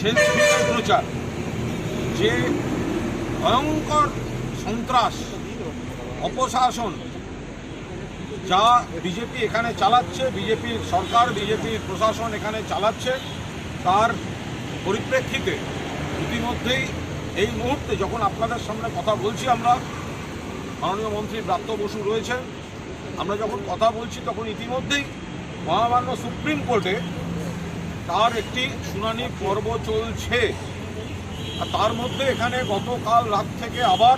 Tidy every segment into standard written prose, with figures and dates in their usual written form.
শেষ দিনের প্রচার যে ভয়ঙ্কর সন্ত্রাস অপশাসন যা বিজেপি এখানে চালাচ্ছে, বিজেপির সরকার বিজেপির প্রশাসন এখানে চালাচ্ছে, তার পরিপ্রেক্ষিতে ইতিমধ্যেই এই মুহূর্তে যখন আপনাদের সামনে কথা বলছি আমরা, মাননীয় মন্ত্রী ব্রাত্য বসু রয়েছেন, আমরা যখন কথা বলছি তখন ইতিমধ্যেই মহামান্য সুপ্রিম কোর্টে তার একটি শুনানি পর্ব চলছে। আর তার মধ্যে এখানে গতকাল রাত থেকে আবার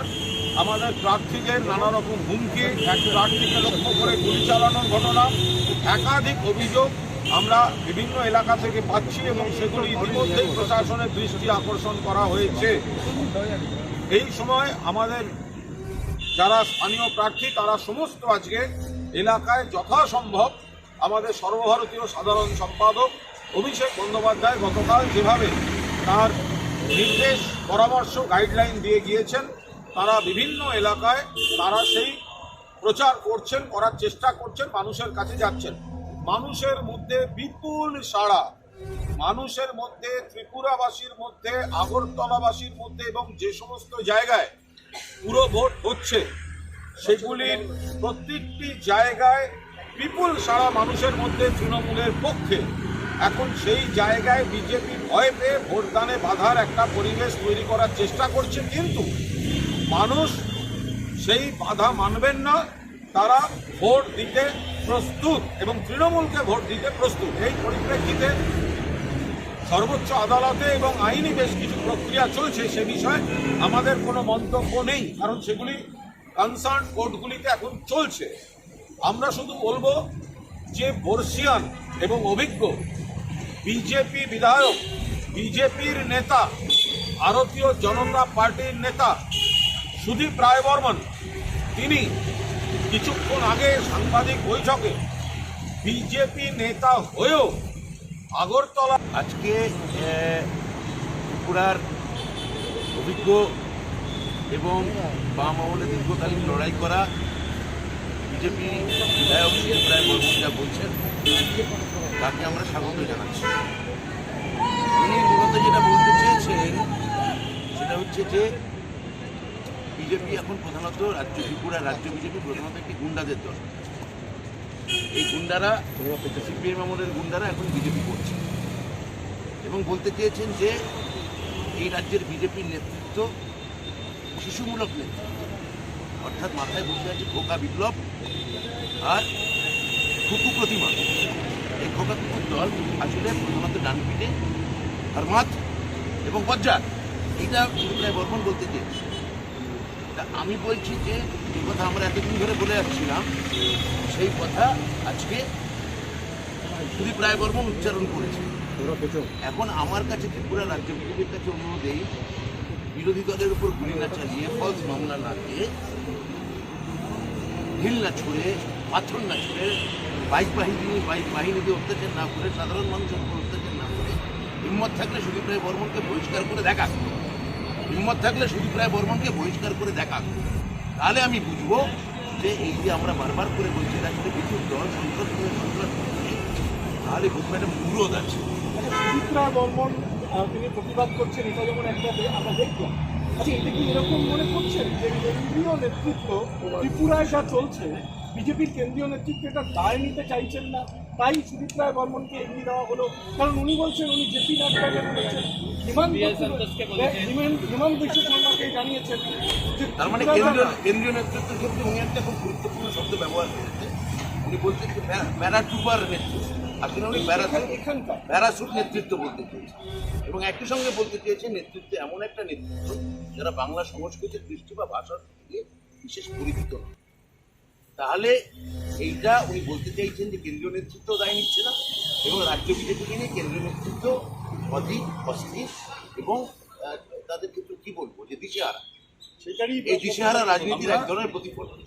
আমাদের প্রার্থীদের নানা রকম হুমকি, এক প্রার্থীকে লক্ষ্য করে গুলি চালানোর ঘটনা, একাধিক অভিযোগ আমরা বিভিন্ন এলাকা থেকে পাচ্ছি এবং সেগুলি ইতিমধ্যেই প্রশাসনের দৃষ্টি আকর্ষণ করা হয়েছে। এই সময় আমাদের যারা স্থানীয় প্রার্থী তারা সমস্ত আজকে এলাকায় যথাসম্ভব আমাদের সর্বভারতীয় সাধারণ সম্পাদক অভিষেক বন্দ্যোপাধ্যায় গতকাল যেভাবে তার নির্দেশ, পরামর্শ, গাইডলাইন দিয়ে গিয়েছেন, তারা বিভিন্ন এলাকায় তারা সেই প্রচার করছেন, করার চেষ্টা করছেন, মানুষের কাছে যাচ্ছেন। মানুষের মধ্যে বিপুল সাড়া, মানুষের মধ্যে, ত্রিপুরাবাসীর মধ্যে, আগরতলাবাসীর মধ্যে এবং যে সমস্ত জায়গায় পুরো ভোট হচ্ছে সেগুলির প্রত্যেকটি জায়গায় বিপুল সাড়া মানুষের মধ্যে তৃণমূলের পক্ষে। এখন সেই জায়গায় বিজেপি ভয় পেয়ে ভোটদানে বাধার একটা পরিবেশ তৈরি করার চেষ্টা করছে, কিন্তু মানুষ সেই বাধা মানবেন না, তারা ভোট দিতে প্রস্তুত এবং তৃণমূলকে ভোট দিতে প্রস্তুত। এই পরিপ্রেক্ষিতে সর্বোচ্চ আদালতে এবং আইনি বেশ কিছু প্রক্রিয়া চলছে, সে বিষয়ে আমাদের কোনো মন্তব্য নেই, কারণ সেগুলি কনসার্ন কোর্টগুলিতে এখন চলছে। আমরা শুধু বলবো যে বর্ষিয়ান এবং অভিজ্ঞ বিজেপি বিধায়ক, বিজেপির নেতা, ভারতীয় জনতা পার্টির নেতা সুদীপ রায় বর্মন, তিনি কিছুক্ষণ আগে সাংবাদিক বৈঠকে বিজেপি নেতা হয়েও আগরতলা আজকে ত্রিপুরার অভিজ্ঞ এবং বাম আমলে দীর্ঘকালীন লড়াই করা বিজেপি বিধায়ক সুদীপ রায় বর্মন যা বলছেন তাকে আমরা স্বাগত জানাচ্ছি। তিনি মূলত যেটা বলতে চেয়েছেন সেটা হচ্ছে যে বিজেপি এখন প্রধানত ত্রিপুরা রাজ্য বিজেপি প্রধানত একটি গুন্ডাদের দল। এই গুন্ডারা, সিপিএম আমলের গুন্ডারা এখন বিজেপি করছে এবং বলতে চেয়েছেন যে এই রাজ্যের বিজেপির নেতৃত্ব শিশুমূলক নেতৃত্ব, অর্থাৎ মাথায় বসে আছে খোকা বিপ্লব আর খুকু প্রতিমা। এই খোকা কুকুর দল আসলে প্রধানত ডানপিটে হরমাত এবং বজ্জার, এইটা সুদীপ রায় বর্মন বলতে চেয়েছে। তা আমি বলছি যে এই কথা আমরা এতদিন ধরে বলে যাচ্ছিলাম, সেই কথা আজকে সুদীপ রায় বর্মন উচ্চারণ করেছে। এখন আমার কাছে ত্রিপুরা রাজ্য বিজেপির কাছে অনুরোধ, এই বিরোধী দলের উপর গুলি না চালিয়ে, ফলস মামলা না দিয়ে, ঢিল না ছুড়ে, পাথর না ছুড়ে, বাইক বাহিনীকে অত্যাচার না করে, সাধারণ মানুষের উপর অত্যাচার না করে, হিম্মত থাকলে সুদীপ রায় বর্মনকে বহিষ্কার করে দেখা, হিম্মত থাকলে সুদীপ রায় বর্মনকে বহিষ্কার করে দেখা, তাহলে আমি বুঝবো যে এই যে আমরা বারবার করে বলছি আসলে কিছু দল সন্ত্রাস তাহলে বুঝবো একটা মুরদ আছে। সুদীপ রায় বর্মন তিনি প্রতিবাদ করছেন, এটা যেমন একটা আমরা দেখলাম। আচ্ছা, এটা কি এরকম মনে করছেন যে কেন্দ্রীয় নেতৃত্ব ত্রিপুরায় যা চলছে, বিজেপির কেন্দ্রীয় নেতৃত্ব এটা দায় নিতে চাইছেন না, তাই সুদীপ রায় বর্মনকে এগিয়ে দেওয়া হলো? কারণ উনি বলছেন, উনি জেপি নাড্ডাকে বলেছেন, হিমন্ত বিশ্ব শর্মাকে জানিয়েছেন। তার মানে কেন্দ্রীয় নেতৃত্বের ক্ষেত্রে উনি একটা খুব গুরুত্বপূর্ণ শব্দ ব্যবহার করেছেন। উনি বলছেন যে প্যারাটুবার নেতৃত্ব, আসলে উনি প্যারাসুট নেতৃত্ব বলতে চেয়েছেন এবং একই সঙ্গে বলতে চেয়েছেন নেতৃত্ব এমন একটা নেতৃত্ব যারা বাংলা সংস্কৃতির দৃষ্টি বা ভাষার দিকে বিশেষ পরিচিত নয়। তাহলে এইটা উনি বলতে চাইছেন যে কেন্দ্রীয় নেতৃত্ব দায় নিচ্ছে না এবং রাজ্য বিজেপিকে নিয়ে কেন্দ্রীয় নেতৃত্ব অস্থির এবং তাদের ক্ষেত্রে কি বলবো যে দিশেহারা। এই দিশেহারা রাজনীতির এক ধরনের প্রতিফলন।